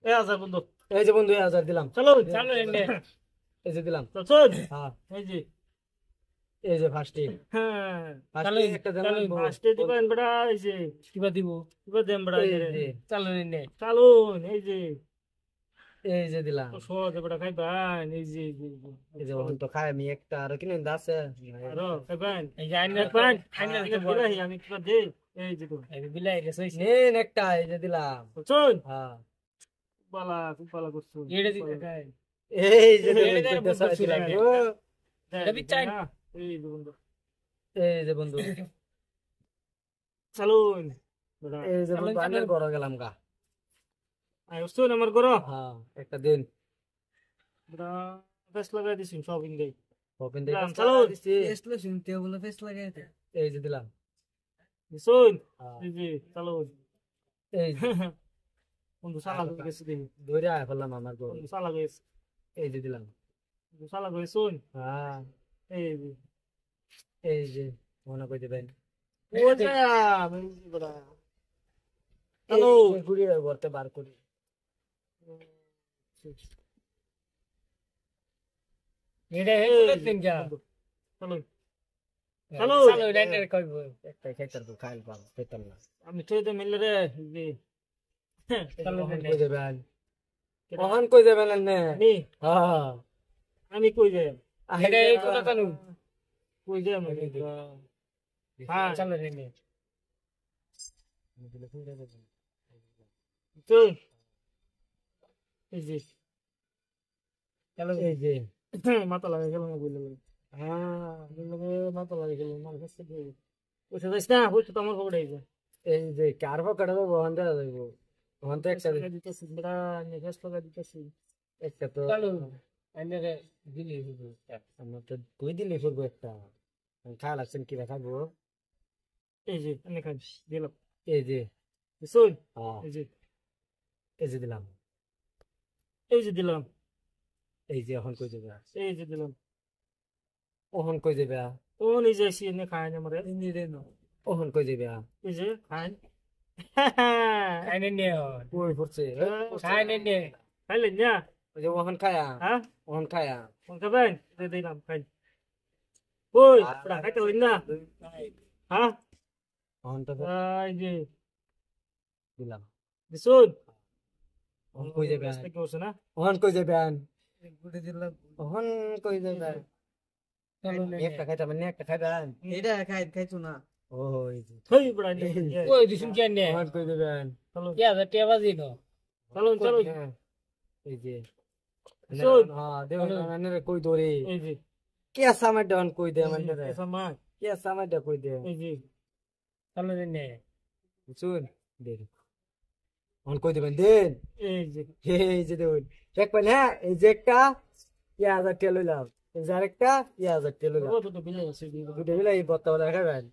এ হাজার বন্ধু। এই যে বন্ধু 1000 দিলাম। চলো চলো এনে। এই যে দিলাম। চল। হ্যাঁ এই যে। এই যে ফার্স্টে হ্যাঁ। চলো ফার্স্টে একটা দেন চলো লাগবো। ফার্স্টে দিবেন বেটা এই যে। কিবা দিব? কিবা দেন বেটা এই এই যে। যে চলো এনে। চলো এই যে। এই যে দিলাম। তো সহজ বেটা খাইবেন এই যে এই যে। এই যে ওখান তো খাই আমি একটা আর কিনে আছে। আরো খাইবেন এই যে আইনার পান আইনার বিলাহি আমি কিবা দেই এই যে তো এই বিলাহি রে সইছে নেন একটা এই যে দিলাম। চল। হ্যাঁ খুব ভালো করছো এই যে এটা দিলাম বন্ধু দিলাম চুরি গো। এটা বিচাই এই যে বন্ধু। এই যে বন্ধু চলুন বেটা এই যে বন্ধু আনের ঘর গেলাম গা। আই ওস্তুন আমার করো হ্যাঁ একটা দিন বেটা ফেস লাগাই দিছি সব ইনগাই ওপেন দেখে চলো দিছি। টেস্ট লো শুনতে বলে ফেস লাগাইতে এই যে দিলাম। শুন হ্যাঁ এই যে চলুন এই যে বন্ধু সালা হয়ে গেছে দেখি ধরে আয় ফেললাম আমার ঘর। বন্ধু সালা হয়ে গেছে এই যে দিলাম। বন্ধু সালা হয়ে শুন হ্যাঁ এই যে এই যে মনে করে দিবেন। ওটা বেটা চলো ঘুরিয়ে ঘরতে বার করি। এটা হেলে তিন যা চলো চলো চলো ডাইনার কইব একটা খাইতার তো খাইল পাবো খাইতাম না। আমি থইতে মিললে রে জি চলো কখন কই দেবেন কখন কই দেবেন না। আমি হ্যাঁ আমি কই যাই এটা এই কথা কানু কই যাই আমি হ্যাঁ চলো রে নে চল এই যে চলো এই যে মাথা লাগা গেল না বললে হ্যাঁ মাথা লাগা গেল না কাছে ওটা যাইস না ওটা তো আমার খবর এই যে এই যে কার পকেটে দেবো ওখান থেকে দেবো ওখান থেকে একটা দিতেছি বেটা নেক্স লাগা দিতেছি একটা তো চলো আইনারে দিলি আমরা তো কই দিলে করবো একটা খাওয়া লাগছেন কি খাবো। এই যে আমি খাই দিলাম এই যে শুন হ্যাঁ এই যে এই যে দিলাম। এই যে দিলাম এই যে এখন কই যাবে এই যে দিলাম ওহন কই যাবে ও নিজে এসে এনে খায় না মরে ওহন কই যাবে এই যে খায় খাইনে নিয়ে কই পড়ছে খাইনে নিয়ে খাইলেন না ওই যে ওহন খায়া হ্যাঁ ওহন খায়া কোন খাবেন দিলাম খাই ওই পুরা খাইতে হইন না হ্যাঁ ওহন তো এই যে দিলাম। দিছুন ওহন কই যাবে ব্যস্ত কি হচ্ছে না ওহন কই যাবে গুটি দিলাম ওহন কই যাবে একটা খাইতাম না একটা খাইবেন এটা খাইছো না ওই যে থই পুরা নিয়ে ওই দিছুন কেন নে ওহন কই যাবেন চলো কি আছে টিয়া বাজি নো চলো চলো এই যে শোন। হ্যাঁ দেখুন আনারে কই দরে এই যে কে সামনে ডন কই দে মানে এসা মা কে সামনে কই দে এই যে চলো নে শুন দেন অন কই দেবেন দেন এই যে এই যে দেখুন দেখবেন হ্যাঁ এই যে একটা 1000 টাকা লইলাম এই যে আরেকটা 1000 টাকা লইলাম ও তো বিলে আছে দুটো মিলাই বত্তা বলা খাবেন